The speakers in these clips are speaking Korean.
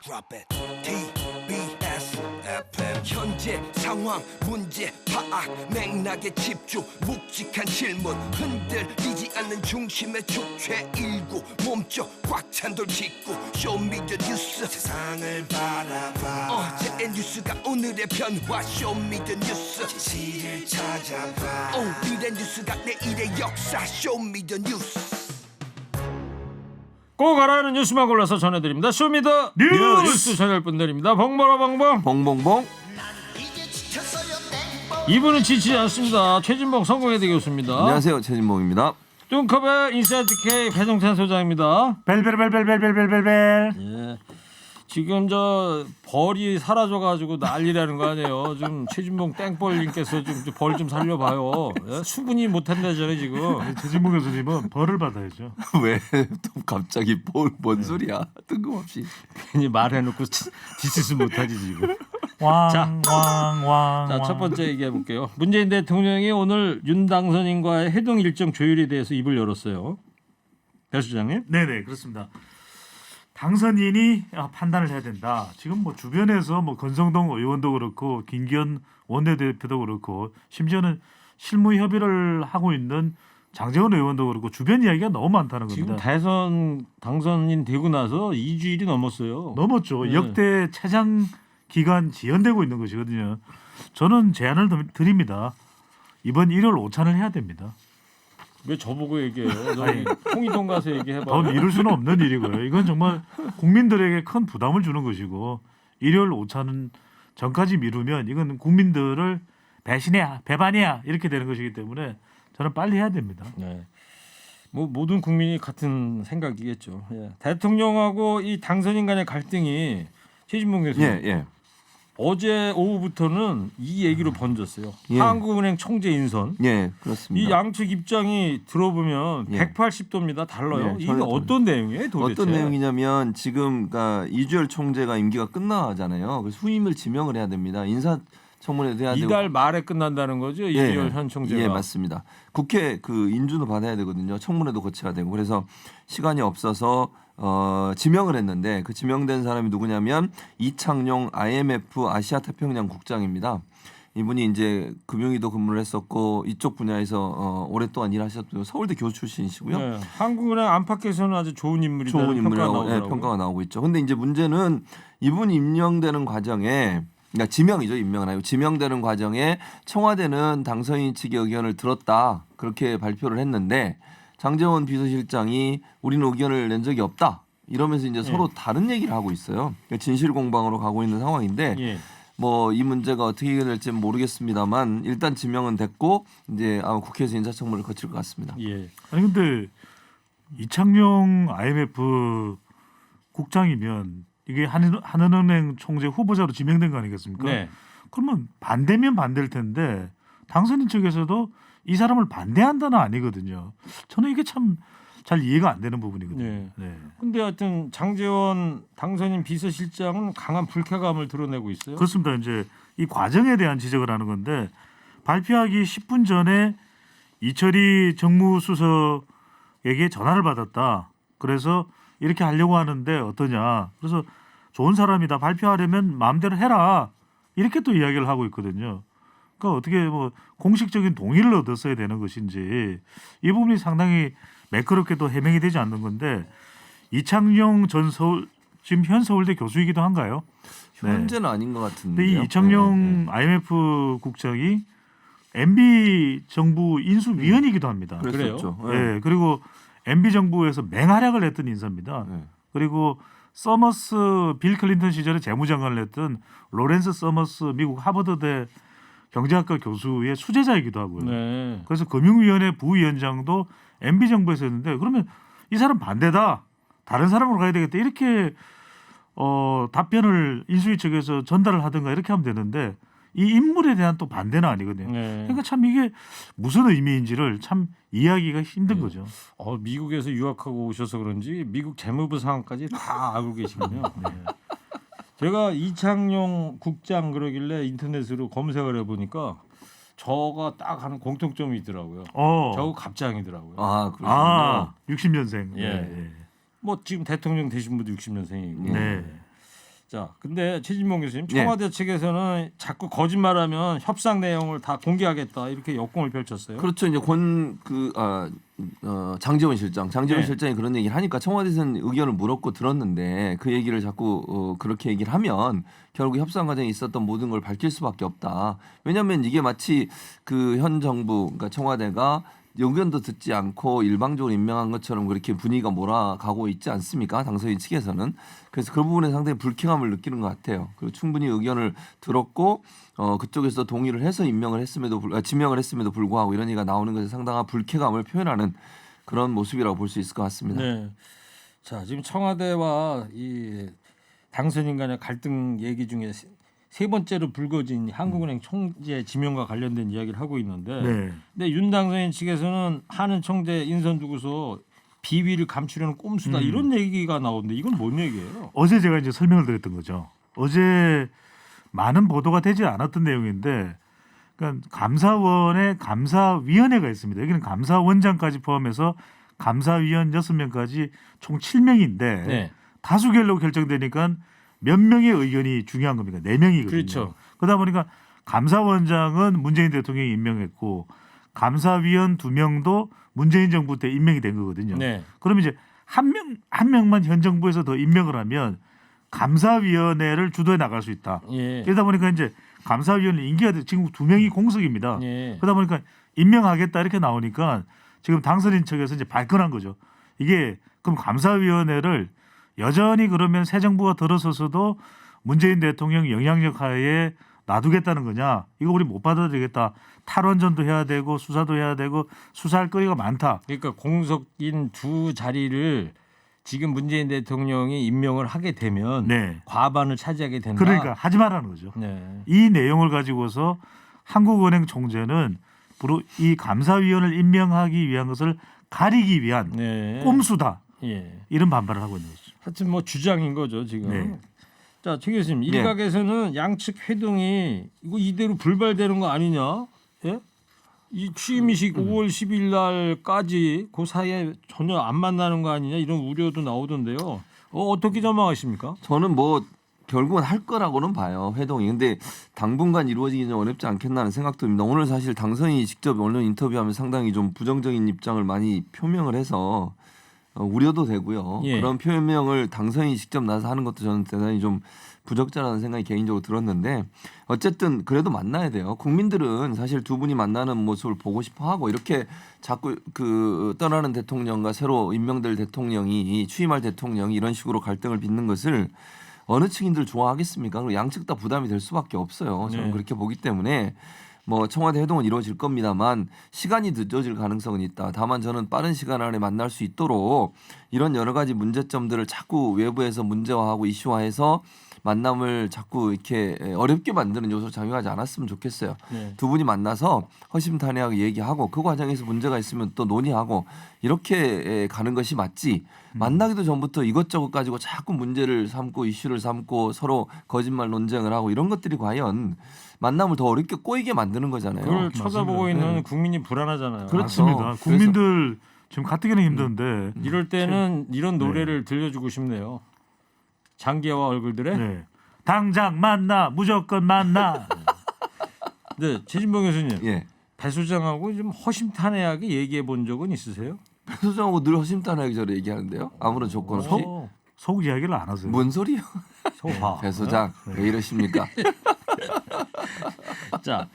Drop it. TBS FM 현재 상황 문제 파악 맥락에 집중 묵직한 질문 흔들리지 않는 중심의 축제 일구 몸쪽 꽉 찬 돌 짚고 쇼미더 뉴스 세상을 바라봐 어제의 뉴스가 오늘의 변화 쇼미더 뉴스 진실을 찾아봐 오늘의 뉴스가 내일의 역사 쇼미더 뉴스 꼭 알아야 뉴스만 골라서 전해드립니다. 쇼미더 뉴스 전할 분들입니다. 봉보라 봉봉 봉봉봉. 이분은 지치지 않습니다. 최진봉 성공회대 교수입니다. 안녕하세요, 최진봉입니다. 뚱컵의 인사이트 K 배종찬 소장입니다. 벨벨벨벨벨벨벨벨. 예. 지금 저 벌이 사라져가지고 난리라는 거 아니에요. 좀 최진봉 땡벌님께서 좀 벌 좀 살려봐요. 예? 수분이 못한다잖아요 지금. 최진봉 교수님은 벌을 받아야죠. 왜 또 갑자기 뭔 소리야? 뜬금없이. 괜히 말해놓고 디스스 못하지 지금. 자, 첫 번째 얘기해 볼게요. 문재인 대통령이 오늘 윤 당선인과의 회동 일정 조율에 대해서 입을 열었어요. 배 수장님? 네네 그렇습니다. 당선인이 판단을 해야 된다. 지금 뭐 주변에서 뭐 건성동 의원도 그렇고 김기현 원내대표도 그렇고 심지어는 실무 협의를 하고 있는 장제원 의원도 그렇고 주변 이야기가 너무 많다는 겁니다. 지금 대선 당선인 되고 나서 2주일이 넘었어요. 넘었죠. 네. 역대 최장 기간 지연되고 있는 것이거든요. 저는 제안을 드립니다. 이번 일요일 오찬을 해야 됩니다. 왜 저보고 얘기해요? 저희 홍의동 가서 얘기해봐. 더 미룰 수는 없는 일이고요. 이건 정말 국민들에게 큰 부담을 주는 것이고 일요일 오차는 전까지 미루면 이건 국민들을 배신해야 배반해야 이렇게 되는 것이기 때문에 저는 빨리 해야 됩니다. 네. 뭐 모든 국민이 같은 생각이겠죠. 예. 대통령하고 이 당선인 간의 갈등이 최진봉 교수님 예. 어제 오후부터는 이 얘기로 번졌어요. 예. 한국은행 총재 인선. 예, 그렇습니다. 이 양측 입장이 들어보면 예. 180도입니다. 달라요. 예, 이게 전혀 어떤 내용이에요, 도대체? 어떤 내용이냐면 지금 그러니까 이주열 총재가 임기가 끝나잖아요. 그래서 후임을 지명을 해야 됩니다. 인사청문회도 해야 되고. 이달 말에 끝난다는 거죠. 이주열 현 총재가. 예, 맞습니다. 국회 그 인준도 받아야 되거든요. 청문회도 거쳐야 되고. 그래서 시간이 없어서 지명을 했는데 그 지명된 사람이 누구냐면 이창용 IMF 아시아 태평양 국장입니다. 이분이 이제 금융위도 근무를 했었고 이쪽 분야에서 오랫동안 일하셨던 서울대 교수 출신이시고요. 네. 한국은행 안팎에서는 아주 좋은 인물이다는 좋은 인물이라고 평가가, 평가가 나오고 있죠. 근데 이제 문제는 이분 임명되는 과정에 그러니까 지명이죠. 임명은 아니고 지명되는 과정에 청와대는 당선인 측의 의견을 들었다. 그렇게 발표를 했는데 장제원 비서실장이 우리는 의견을 낸 적이 없다. 이러면서 이제 서로 다른 얘기를 하고 있어요. 진실 공방으로 가고 있는 상황인데 예. 뭐 이 문제가 어떻게 해결될지는 모르겠습니다만 일단 지명은 됐고 이제 아마 국회에서 인사청문회를 거칠 것 같습니다. 예. 아니 근데 이창용 IMF 국장이면 이게 한은은행 총재 후보자로 지명된 거 아니겠습니까? 네. 그러면 반대면 반대일 텐데 당선인 측에서도 이 사람을 반대한다는 아니거든요. 저는 이게 참 잘 이해가 안 되는 부분이거든요. 네. 네. 근데 하여튼 장제원 당선인 비서실장은 강한 불쾌감을 드러내고 있어요. 그렇습니다. 이제 이 과정에 대한 지적을 하는 건데 발표하기 10분 전에 이철희 정무수석에게 전화를 받았다. 그래서 이렇게 하려고 하는데 어떠냐. 그래서 좋은 사람이다. 발표하려면 마음대로 해라. 이렇게 또 이야기를 하고 있거든요. 그러니까 어떻게 뭐 공식적인 동의를 얻었어야 되는 것인지 이 부분이 상당히 매끄럽게도 해명이 되지 않는 건데 이창용 전 서울 지금 현 서울대 교수이기도 한가요? 현재는 아닌 것 같은데. 근데 이 이창용 IMF 국장이 MB 정부 인수위원이기도 합니다. 그랬었죠. 네. 그리고 MB 정부에서 맹활약을 했던 인사입니다. 네. 그리고 서머스 빌 클린턴 시절에 재무장관을 했던 로렌스 서머스 미국 하버드대 경제학과 교수의 수제자이기도 하고요. 네. 그래서 금융위원회 부위원장도 MB 정부에서 했는데 그러면 이 사람 반대다. 다른 사람으로 가야 되겠다. 이렇게 답변을 인수위 측에서 전달을 하든가 이렇게 하면 되는데 이 인물에 대한 또 반대는 아니거든요. 네. 그러니까 참 이게 무슨 의미인지를 참 이해하기가 힘든 거죠. 미국에서 유학하고 오셔서 그런지 미국 재무부 상황까지 다 알고 계시군요. 네. 제가 이창용 국장 그러길래 인터넷으로 검색을 해보니까 저가 딱 하는 공통점이 있더라고요. 저거 갑장이더라고요. 아, 그렇군요. 60년생. 예. 뭐 지금 대통령 되신 분도 60년생이고. 네. 자, 근데 최진봉 교수님 예. 청와대 측에서는 자꾸 거짓말하면 협상 내용을 다 공개하겠다 이렇게 역공을 펼쳤어요. 그렇죠. 이제 장제원 네. 실장이 그런 얘기를 하니까 청와대에서는 의견을 물었고 들었는데 그 얘기를 자꾸 그렇게 얘기를 하면 결국 협상 과정에 있었던 모든 걸 밝힐 수밖에 없다. 왜냐하면 이게 마치 그 현 정부, 그러니까 청와대가 의견도 듣지 않고 일방적으로 임명한 것처럼 그렇게 분위기가 몰아가고 있지 않습니까? 당선인 측에서는. 그래서 그 부분에 상당히 불쾌감을 느끼는 것 같아요. 그리고 충분히 의견을 들었고 그쪽에서 동의를 해서 지명을 했음에도 불구하고 이런 얘기가 나오는 것에 상당한 불쾌감을 표현하는 그런 모습이라고 볼 수 있을 것 같습니다. 네. 자, 지금 청와대와 이 당선인 간의 갈등 얘기 중에 세 번째로 불거진 한국은행 총재 지명과 관련된 이야기를 하고 있는데, 네. 근데 윤 당선인 측에서는 하는 총재 인선 두고서 비위를 감추려는 꼼수다 이런 얘기가 나오는데 이건 뭔 얘기예요? 어제 제가 이제 설명을 드렸던 거죠. 어제 많은 보도가 되지 않았던 내용인데, 그러니까 감사원에 감사위원회가 있습니다. 여기는 감사원장까지 포함해서 감사위원 6명까지 총 7명인데 네. 다수결로 결정되니까 몇 명의 의견이 중요한 겁니까? 4명이거든요. 그렇죠. 그러다 보니까 감사원장은 문재인 대통령이 임명했고 감사위원 2명도 문재인 정부 때 임명이 된 거거든요. 네. 그러면 이제 한 명만 현 정부에서 더 임명을 하면 감사위원회를 주도해 나갈 수 있다. 예. 그러다 보니까 이제 감사위원회 임기가 지금 2명이 공석입니다. 예. 그러다 보니까 임명하겠다 이렇게 나오니까 지금 당선인 측에서 이제 발끈한 거죠. 이게 그럼 감사위원회를 여전히 그러면 새 정부가 들어서서도 문재인 대통령 영향력 하에 놔두겠다는 거냐? 이거 우리 못 받아들이겠다. 탈원전도 해야 되고 수사도 해야 되고 수사할 거리가 많다. 그러니까 공석인 두 자리를 지금 문재인 대통령이 임명을 하게 되면 네. 과반을 차지하게 된다. 그러니까 하지 말라는 거죠. 네. 이 내용을 가지고서 한국은행 총재는 바로 이 감사위원을 임명하기 위한 것을 가리기 위한 네. 꼼수다. 예. 이런 반발을 하고 있는 거죠. 하여튼 뭐 주장인 거죠 지금. 네. 자, 최 교수님 네. 일각에서는 양측 회동이 이거 이대로 불발되는 거 아니냐? 예? 이 취임식 5월 10일 날까지 그 사이에 전혀 안 만나는 거 아니냐 이런 우려도 나오던데요. 어떻게 전망하십니까? 저는 뭐 결국은 할 거라고는 봐요, 회동이. 근데 당분간 이루어지기는 어렵지 않겠나는 생각도 듭니다. 오늘 사실 당선인이 직접 언론 인터뷰하면 상당히 좀 부정적인 입장을 많이 표명을 해서 우려도 되고요. 예. 그런 표명을 당선인이 직접 나서 하는 것도 저는 대단히 좀 부적절하다는 생각이 개인적으로 들었는데 어쨌든 그래도 만나야 돼요. 국민들은 사실 두 분이 만나는 모습을 보고 싶어하고 이렇게 자꾸 그 떠나는 대통령과 새로 임명될 대통령이 취임할 대통령이 이런 식으로 갈등을 빚는 것을 어느 층인들 좋아하겠습니까? 그리고 양측 다 부담이 될 수밖에 없어요. 저는 네. 그렇게 보기 때문에 뭐 청와대 회동은 이루어질 겁니다만 시간이 늦어질 가능성은 있다. 다만 저는 빠른 시간 안에 만날 수 있도록 이런 여러 가지 문제점들을 자꾸 외부에서 문제화하고 이슈화해서 만남을 자꾸 이렇게 어렵게 만드는 요소를 작용하지 않았으면 좋겠어요. 네. 두 분이 만나서 허심탄회하게 얘기하고 그 과정에서 문제가 있으면 또 논의하고 이렇게 가는 것이 맞지. 만나기도 전부터 이것저것 가지고 자꾸 문제를 삼고 이슈를 삼고 서로 거짓말 논쟁을 하고 이런 것들이 과연 만남을 더 어렵게 꼬이게 만드는 거잖아요. 그걸 쳐다보고 있는 네. 국민이 불안하잖아요. 그렇죠. 맞습니다. 국민들 지금 가뜩이나 힘든데 이럴 때는 이런 노래를 들려주고 싶네요. 장기하와 얼굴들의. 네. 당장 만나 무조건 만나. 네, 최진봉 교수님. 예. 배 소장하고 좀 허심탄회하게 얘기해 본 적은 있으세요? 배 소장하고 늘 허심탄회하게 저를 얘기하는데요. 아무런 조건 없이. 속 이야기를 안 하세요. 뭔 소리요? 소화. 배 소장 왜 이러십니까? 자,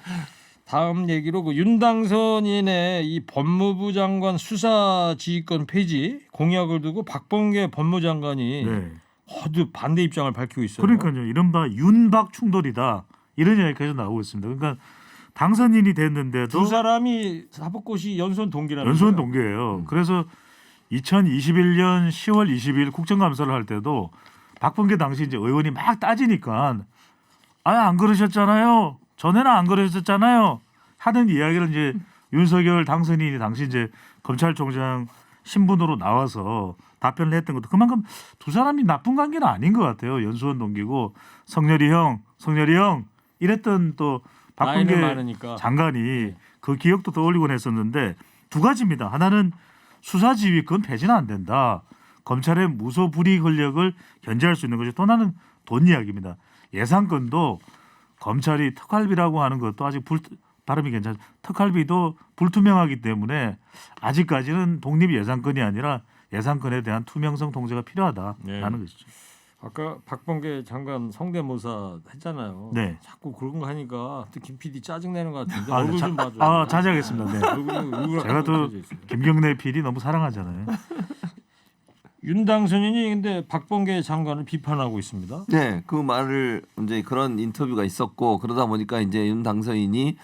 다음 얘기로 그 윤 당선인의 이 법무부 장관 수사지휘권 폐지 공약을 두고 박범계 법무장관이 네. 거듭 반대 입장을 밝히고 있어요. 그러니까요. 이른바 윤박 충돌이다. 이런 이야기까지 나오고 있습니다. 그러니까 당선인이 됐는데도 두 사람이 사법고시 연수원 동기라는 연수원 거예요. 동기예요. 그래서 2021년 10월 20일 국정감사를 할 때도 박범계 당시 이제 의원이 막 따지니까 안 그러셨잖아요. 전에는 안 그러셨잖아요. 하는 이야기를 이제 윤석열 당선인이 당시 이제 검찰총장 신분으로 나와서 답변을 했던 것도 그만큼 두 사람이 나쁜 관계는 아닌 것 같아요. 연수원 동기고 성렬이 형 이랬던 또 나이는 박범계 많으니까. 장관이 그 기억도 떠올리곤 했었는데 두 가지입니다. 하나는 수사지휘권 폐지는 안 된다. 검찰의 무소 불이익 권력을 견제할 수 있는 것이 또 하나는 돈 이야기입니다. 예산권도 검찰이 특활비라고 하는 것도 아직 발음이 괜찮아요. 특활비도 불투명하기 때문에 아직까지는 독립 예산권이 아니라 예산권에 대한 투명성 통제가 필요하다라는 네. 것이죠. 아까 박범계 장관 성대모사 했잖아요. 네. 자꾸 그런 거 하니까 또 김 PD 짜증 내는 것 같은데 아, 얼굴 좀 봐줘. 자제하겠습니다. 네. 제가 또 김경래 PD 너무 사랑하잖아요. 윤당선인이 근데 박범계 장관을 비판하고 있습니다. 네, 그 말을 이제 그런 인터뷰가 있었고 그러다 보니까 이제 윤 당선인이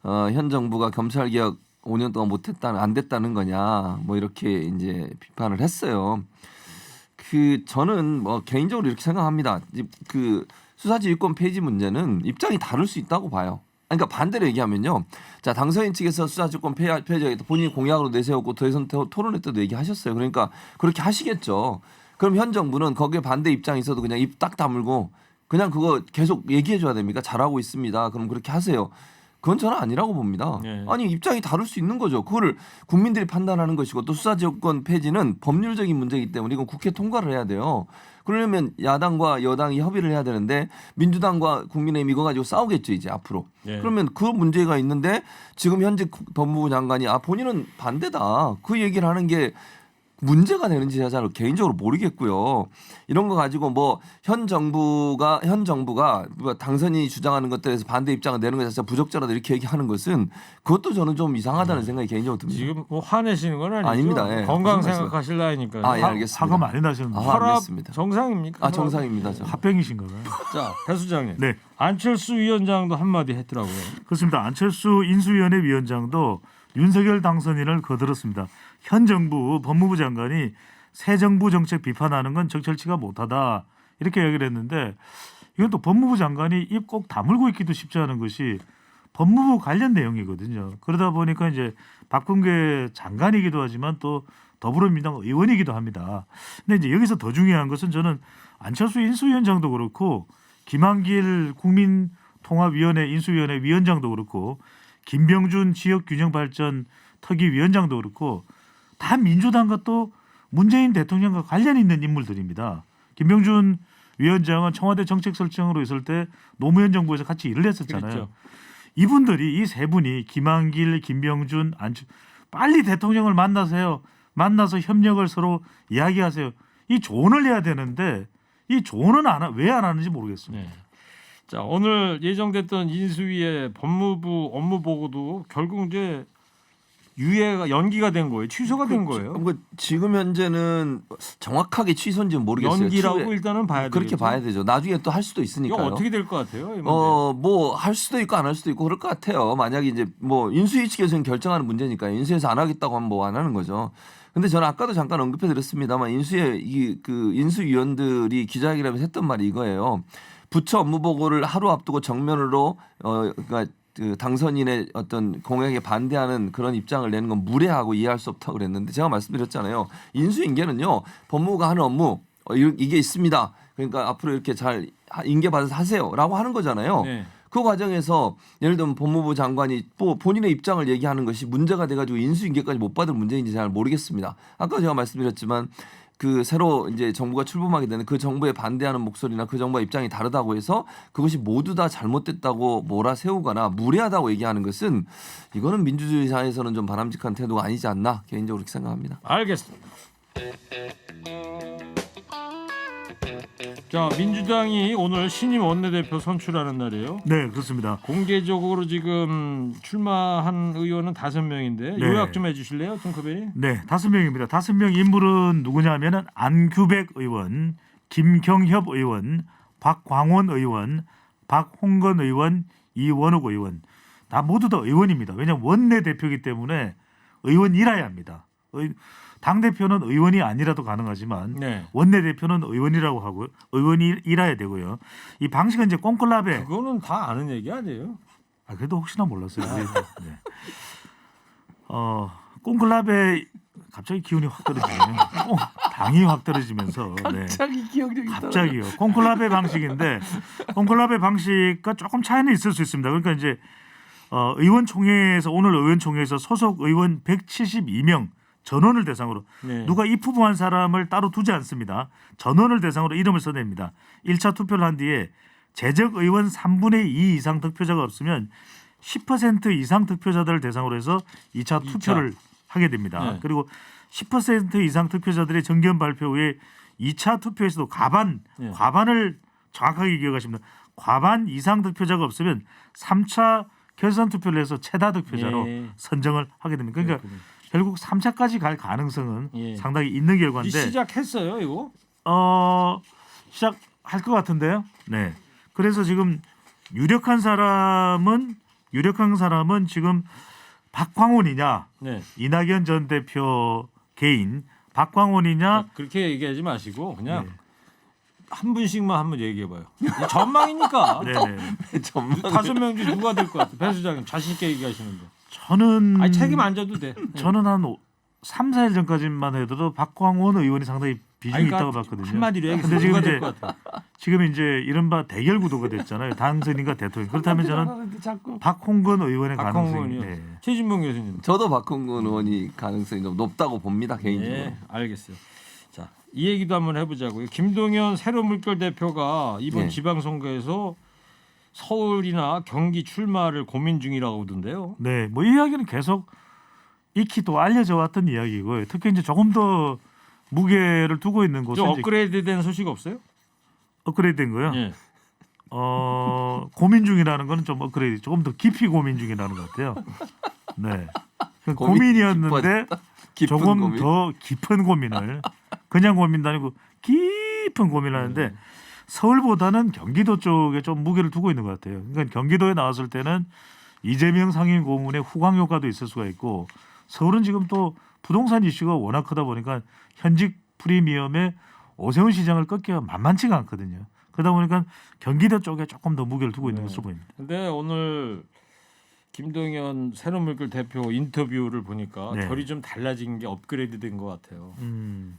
현 정부가 검찰 개혁 5년 동안 안 됐다는 거냐 뭐 이렇게 이제 비판을 했어요. 그 저는 뭐 개인적으로 이렇게 생각합니다. 그 수사지휘권 폐지 문제는 입장이 다를 수 있다고 봐요. 그러니까 반대로 얘기하면요. 자, 당선인 측에서 수사지휘권 폐지하겠다 본인이 공약으로 내세웠고 대선 토론회 때도 얘기하셨어요. 그러니까 그렇게 하시겠죠. 그럼 현 정부는 거기에 반대 입장이 있어도 그냥 입 딱 다물고 그냥 그거 계속 얘기해 줘야 됩니까? 잘하고 있습니다. 그럼 그렇게 하세요. 그건 저는 아니라고 봅니다. 네. 아니 입장이 다를 수 있는 거죠. 그거를 국민들이 판단하는 것이고 또 수사지휘권 폐지는 법률적인 문제이기 때문에 이건 국회 통과를 해야 돼요. 그러려면 야당과 여당이 협의를 해야 되는데 민주당과 국민의힘 이거 가지고 싸우겠죠 이제 앞으로. 네. 그러면 그 문제가 있는데 지금 현재 법무부 장관이 본인은 반대다. 그 얘기를 하는 게 문제가 되는지 제가 잘 개인적으로 모르겠고요. 이런 거 가지고 뭐 현 정부가 당선인이 주장하는 것들에서 반대 입장을 내는 것 자체가 부적절하다 이렇게 얘기하는 것은 그것도 저는 좀 이상하다는 생각이 개인적으로 듭니다. 지금 뭐 화내시는 건 아니죠? 아닙니다. 예. 건강 무슨 생각하실 나이니까요. 예, 알겠습니다. 화가 많이 나셨는데 혈압 알겠습니다. 정상입니까? 정상입니다. 저. 합병이신가 봐요. 자, 배 수장님. 네. 안철수 위원장도 한마디 했더라고요. 그렇습니다. 안철수 인수위원회 위원장도 윤석열 당선인을 거들었습니다. 현 정부 법무부 장관이 새 정부 정책 비판하는 건 적절치가 못하다 이렇게 얘기를 했는데 이건 또 법무부 장관이 입 꼭 다물고 있기도 쉽지 않은 것이 법무부 관련 내용이거든요. 그러다 보니까 이제 박범계 장관이기도 하지만 또 더불어민주당 의원이기도 합니다. 근데 이제 여기서 더 중요한 것은 저는 안철수 인수위원장도 그렇고 김한길 국민통합위원회 인수위원회 위원장도 그렇고 김병준 지역균형발전 특위위원장도 그렇고 다 민주당과 또 문재인 대통령과 관련 있는 인물들입니다. 김병준 위원장은 청와대 정책설정으로 있을 때 노무현 정부에서 같이 일을 했었잖아요. 그렇죠. 이분들이 이 세 분이 김한길, 김병준, 빨리 대통령을 만나세요. 만나서 협력을 서로 이야기하세요. 이 조언을 해야 되는데 이 조언은 왜 안 하는지 모르겠습니다. 네. 자, 오늘 예정됐던 인수위의 법무부 업무 보고도 결국 이제 연기가 된 거예요. 취소가 된 거예요. 지금 현재는 정확하게 취소인지는 모르겠어요. 연기라고 추후에 일단은 봐야 되죠. 그렇게 봐야 되죠. 나중에 또 할 수도 이거 있으니까요. 어떻게 될 것 같아요? 이 문제? 뭐 할 수도 있고 안 할 수도 있고 그럴 것 같아요. 만약에 이제 뭐 인수위 측에서는 결정하는 문제니까 인수위에서 안 하겠다고 하면 뭐 안 하는 거죠. 근데 저는 아까도 잠깐 언급해 드렸습니다만 인수위 그 인수위원들이 기자회견에서 했던 말이 이거예요. 부처 업무 보고를 하루 앞두고 정면으로 그러니까 그 당선인의 어떤 공약에 반대하는 그런 입장을 내는 건 무례하고 이해할 수 없다고 그랬는데 제가 말씀드렸잖아요. 인수인계는요. 법무부가 하는 업무 이게 있습니다. 그러니까 앞으로 이렇게 잘 인계받아서 하세요라고 하는 거잖아요. 네. 그 과정에서 예를 들면 법무부 장관이 본인의 입장을 얘기하는 것이 문제가 돼가지고 인수인계까지 못 받을 문제인지 잘 모르겠습니다. 아까 제가 말씀드렸지만 그 새로 이제 정부가 출범하게 되는 그 정부에 반대하는 목소리나 그 정부의 입장이 다르다고 해서 그것이 모두 다 잘못됐다고 몰아세우거나 무례하다고 얘기하는 것은 이거는 민주주의 사회에서는 좀 바람직한 태도가 아니지 않나 개인적으로 그렇게 생각합니다. 알겠습니다. 자, 민주당이 오늘 신임 원내대표 선출하는 날이에요. 네, 그렇습니다. 공개적으로 지금 출마한 의원은 5명인데 네. 요약 좀 해주실래요, 동커벨이? 네, 5명입니다. 5명 인물은 누구냐면은 안규백 의원, 김경협 의원, 박광원 의원, 박홍건 의원, 이원욱 의원 다 모두 다 의원입니다. 왜냐하면 원내대표이기 때문에 의원이라야 합니다. 당 대표는 의원이 아니라도 가능하지만 네. 원내대표는 의원이라고 하고요. 의원이라야 되고요. 이 방식은 이제 꽁클라베. 그거는 다 아는 얘기 아니에요? 그래도 혹시나 몰랐어요. 네. 꽁클라베 갑자기 기운이 확 떨어지네요. 당이 확 떨어지면서 갑자기 기억력이 갑자기요. 콘클라베 방식인데 콘클라베 방식과 조금 차이는 있을 수 있습니다. 그러니까 이제 의원총회에서 오늘 의원총회에서 소속 의원 172명 전원을 대상으로 네. 누가 입후보한 사람을 따로 두지 않습니다. 전원을 대상으로 이름을 써냅니다. 1차 투표를 한 뒤에 재적 의원 3분의 2 이상 득표자가 없으면 10% 이상 득표자들을 대상으로 해서 2차 투표를 하게 됩니다. 네. 그리고 10% 이상 득표자들의 정견 발표 후에 2차 투표에서도 네. 과반을 정확하게 기억하십니다. 과반 이상 득표자가 없으면 3차 결선 투표를 해서 최다 득표자로 예. 선정을 하게 됩니다. 그러니까 그렇군요. 결국 3차까지 갈 가능성은 예. 상당히 있는 결과인데 시작했어요, 이거? 시작할 것 같은데요. 네. 그래서 지금 유력한 사람은 지금 박광훈이냐 네. 이낙연 전 대표 개인 박광훈이냐 그렇게 얘기하지 마시고 그냥 네. 한 분씩만 한번 얘기해봐요. 전망이니까. 네네. 전망. 5명 중 누가 될 것 같아? 배 수장님 자신 있게 얘기하시는데. 저는 아니 책임 안 져도 돼. 저는 한 3, 4일 전까지만 해도 박광훈 의원이 상당히 비중이 아니, 그러니까 있다고 봤거든요. 한마디로 얘기해서 근데 지금 누가 이제 될 것 같아? 지금 이제 이른바 대결 구도가 됐잖아요. 당선인과 대통령. 그렇다면 저는 자꾸 박홍근 의원의 가능성이 박홍근이요. 네. 최진봉 교수님. 저도 박홍근 의원이 가능성이 좀 높다고 봅니다 개인적으로. 네, 알겠어요. 자, 이 얘기도 한번 해보자고요. 김동연 새로운 물결 대표가 이번 네. 지방선거에서 서울이나 경기 출마를 고민 중이라고 하던데요. 네, 뭐 이 이야기는 계속 익히 또 알려져 왔던 이야기고요. 특히 이제 조금 더 무게를 두고 있는 곳은 좀 이제 업그레이드된 소식 없어요? 업그레이드된 거요. 예. 고민 중이라는 거는 좀 업그레이드, 조금 더 깊이 고민 중이라는 것 같아요. 네, 고민이 고민이었는데 깊은 조금 고민? 더 깊은 고민을 그냥 고민도 아니고 깊은 고민을 하는데 서울보다는 경기도 쪽에 좀 무게를 두고 있는 것 같아요. 그러니까 경기도에 나왔을 때는 이재명 상임 고문의 후광 효과도 있을 수가 있고 서울은 지금 또 부동산 이슈가 워낙 크다 보니까 현직 프리미엄에 오세훈 시장을 꺾기가 만만치가 않거든요. 그러다 보니까 경기도 쪽에 조금 더 무게를 두고 있는 것으로 보입니다. 근데 오늘 김동연 새로운 물결 대표 인터뷰를 보니까 네. 결이 좀 달라진 게 업그레이드된 것 같아요.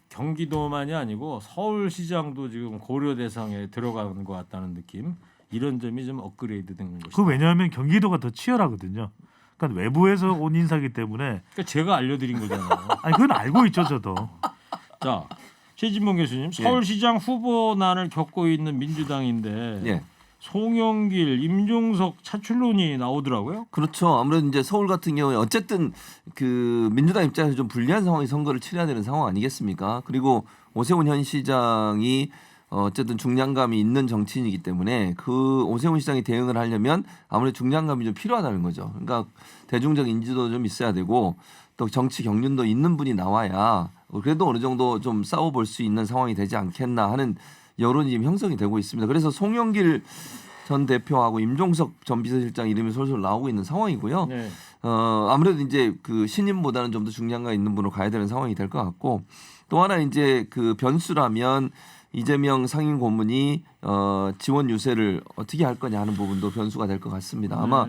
경기도만이 아니고 서울시장도 지금 고려 대상에 들어가는 것 같다는 느낌. 이런 점이 좀 업그레이드된 것이다. 그 왜냐하면 경기도가 더 치열하거든요. 그러니까 외부에서 온 인사기 때문에 그러니까 제가 알려드린 거잖아요. 아니 그건 알고 있죠 저도. 자, 최진봉 교수님, 서울시장 후보난을 겪고 있는 민주당인데 예. 송영길, 임종석 차출론이 나오더라고요. 그렇죠. 아무래도 이제 서울 같은 경우에 어쨌든 그 민주당 입장에서 좀 불리한 상황이 선거를 치러야 되는 상황 아니겠습니까? 그리고 오세훈 현 시장이 어쨌든 중량감이 있는 정치인이기 때문에 그 오세훈 시장이 대응을 하려면 아무래도 중량감이 좀 필요하다는 거죠. 그러니까 대중적 인지도 좀 있어야 되고 또 정치 경륜도 있는 분이 나와야 그래도 어느 정도 좀 싸워볼 수 있는 상황이 되지 않겠나 하는 여론이 지금 형성이 되고 있습니다. 그래서 송영길 전 대표하고 임종석 전 비서실장 이름이 솔솔 나오고 있는 상황이고요. 네. 아무래도 이제 그 신임보다는 좀 더 중량감 있는 분으로 가야 되는 상황이 될 것 같고 또 하나 이제 그 변수라면 이재명 상임 고문이 지원 유세를 어떻게 할 거냐 하는 부분도 변수가 될 것 같습니다. 아마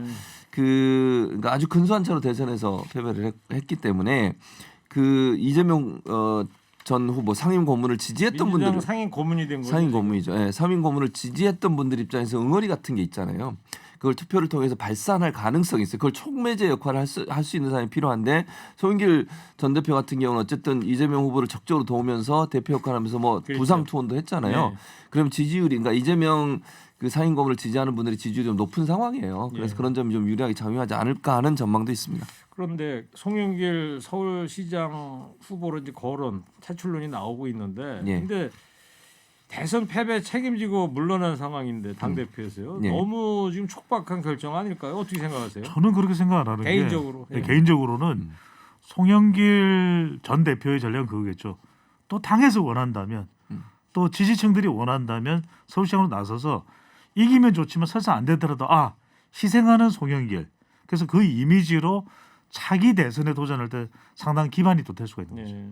그러니까 아주 근소한 차로 대선에서 패배를 했기 때문에 그 이재명 전 후보 상임 고문을 지지했던 민주당 분들 상임 고문이 된 거죠. 상임 고문이죠. 예, 상임 고문을 지지했던 분들 입장에서 응어리 같은 게 있잖아요. 그걸 투표를 통해서 발산할 가능성이 있어요. 그걸 촉매제 역할을 할 수 있는 사람이 필요한데 송영길 전 대표 같은 경우는 어쨌든 이재명 후보를 적극적으로 도우면서 대표 역할하면서 뭐 그렇죠. 부상 투혼도 했잖아요. 네. 그럼 지지율이 그러니까 이재명 그 상임 고문을 지지하는 분들이 지지율이 좀 높은 상황이에요. 그래서 예. 그런 점이 좀 유리하게 작용하지 않을까 하는 전망도 있습니다. 그런데 송영길 서울시장 후보로 이제 거론 차출론이 나오고 있는데, 예. 근데 대선 패배 책임지고 물러난 상황인데 당 대표에서요. 예. 너무 지금 촉박한 결정 아닐까요? 어떻게 생각하세요? 저는 그렇게 생각 안 하는 개인적으로. 게 예. 개인적으로는 송영길 전 대표의 전략은 그거겠죠. 또 당에서 원한다면 또 지지층들이 원한다면 서울시장으로 나서서 이기면 좋지만 설사 안 되더라도 희생하는 송영길. 그래서 그 이미지로 차기 대선에 도전할 때 상당히 기반이 또 될 수가 있는 거죠. 예.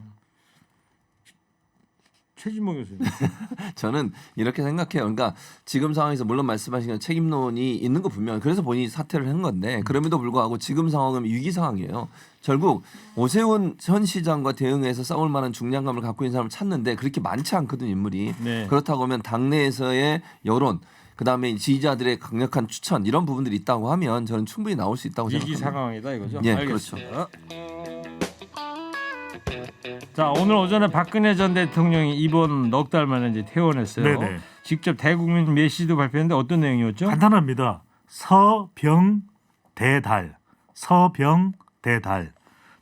최진봉 교수님. 저는 이렇게 생각해요. 그러니까 지금 상황에서 물론 말씀하신 건 책임론이 있는 거 분명히 그래서 본인이 사퇴를 한 건데 그럼에도 불구하고 지금 상황은 위기 상황이에요. 결국 오세훈 현 시장과 대응해서 싸울 만한 중량감을 갖고 있는 사람을 찾는데 그렇게 많지 않거든 인물이. 네. 그렇다고 하면 당내에서의 여론 그다음에 지지자들의 강력한 추천 이런 부분들이 있다고 하면 저는 충분히 나올 수 있다고 위기 생각합니다. 상황이다 이거죠. 예, 알겠습니다. 자 오늘 오전에 박근혜 전 대통령이 이번 넉 달 만에 이제 퇴원했어요. 네네. 직접 대국민 메시지도 발표했는데 어떤 내용이었죠? 간단합니다. 서병대달. 서병대달.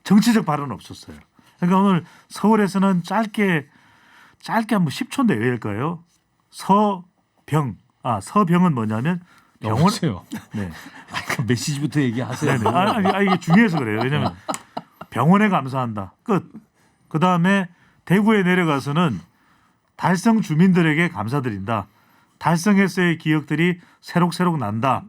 정치적 발언 없었어요. 그러니까 오늘 서울에서는 짧게 한 10초인데 왜일까요? 서병은 뭐냐면 병원. 여보세요. 네. 그 메시지부터 얘기하세요. 네네. 이게 중요해서 그래요. 왜냐하면 병원에 감사한다. 끝. 그 다음에 대구에 내려가서는 달성 주민들에게 감사드린다. 달성했어의 기억들이 새록새록 난다.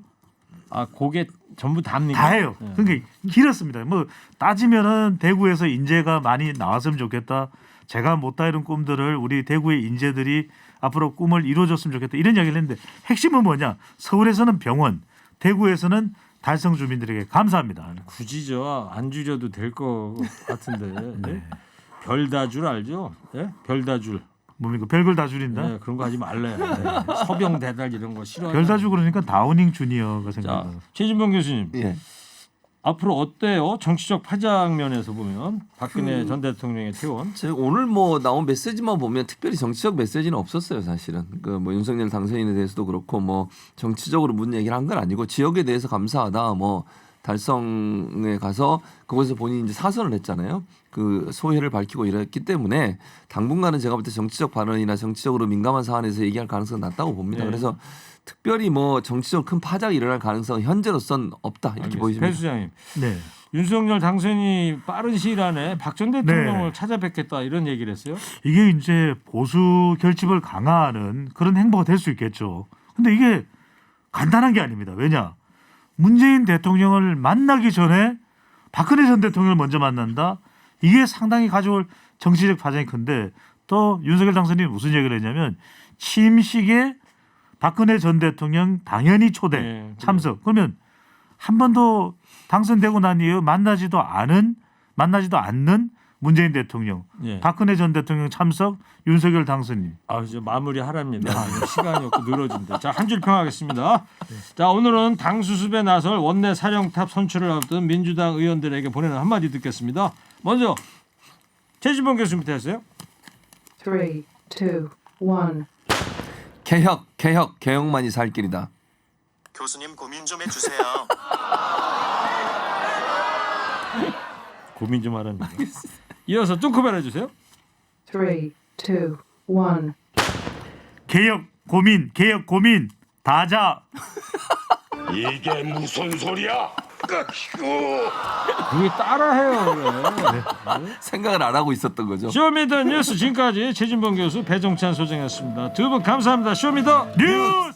아 그게 전부 답니까? 다 해요. 네. 그러니까 길었습니다. 뭐 따지면은 대구에서 인재가 많이 나왔으면 좋겠다. 제가 못다 이룬 꿈들을 우리 대구의 인재들이 앞으로 꿈을 이루어줬으면 좋겠다. 이런 이야기를 했는데 핵심은 뭐냐? 서울에서는 병원, 대구에서는 달성 주민들에게 감사합니다. 굳이 안 줄여도 될 것 같은데. 네? 별다줄 알죠? 네? 별다줄. 뭡니까? 별걸 다 줄인다. 네, 그런 거 하지 말래요. 네. 서병 대달 이런 거 싫어요. 별 다 주고 그러니까 다우닝 주니어가 자, 생각나. 최진봉 교수님. 예. 앞으로 어때요? 정치적 파장 면에서 보면 박근혜 전 대통령의 퇴원. 제가 오늘 뭐 나온 메시지만 보면 특별히 정치적 메시지는 없었어요, 사실은. 그 뭐 윤석열 당선인에 대해서도 그렇고 뭐 정치적으로 무슨 얘기를 한 건 아니고 지역에 대해서 감사하다. 뭐 달성에 가서 그곳에서 본인이 이제 사선을 했잖아요. 그 소회를 밝히고 이랬기 때문에 당분간은 제가 볼 때 정치적 발언이나 정치적으로 민감한 사안에서 얘기할 가능성은 낮다고 봅니다. 네. 그래서 특별히 뭐 정치적으로 큰 파장이 일어날 가능성은 현재로선 없다 이렇게 알겠습니다. 보입니다. 배 수장님. 네. 윤석열 당선인이 빠른 시일 안에 박 전 대통령을 네. 찾아뵙겠다 이런 얘기를 했어요. 이게 이제 보수 결집을 강화하는 그런 행보가 될 수 있겠죠. 근데 이게 간단한 게 아닙니다. 왜냐? 문재인 대통령을 만나기 전에 박근혜 전 대통령을 먼저 만난다. 이게 상당히 가져올 정치적 파장이 큰데 또 윤석열 당선인이 무슨 얘기를 했냐면 취임식에 박근혜 전 대통령 당연히 초대 네, 참석. 그러면 한 번도 당선되고 난 이후 만나지도 않는 문재인 대통령, 예. 박근혜 전 대통령 참석, 윤석열 당선인. 아 이제 마무리 하랍니다. 시간이 없고 늘어진다. 자 한 줄 평하겠습니다. 자 오늘은 당 수습에 나설 원내 사령탑 선출을 앞둔 민주당 의원들에게 보내는 한마디 듣겠습니다. 먼저 최진봉 교수님부터 하세요. 3, 2, 1. 개혁만이 살 길이다. 교수님 고민 좀 해주세요. 고민 좀 하랍니다. 이어서 뚱크벨 해주세요. 3, 2, 1. 개혁 고민 다자. 이게 무슨 소리야? 그게 따라해요. 그래. 생각을 안 하고 있었던 거죠. 쇼미더 뉴스 지금까지 최진봉 교수 배종찬 소장이었습니다. 두 분 감사합니다. 쇼미더 뉴스.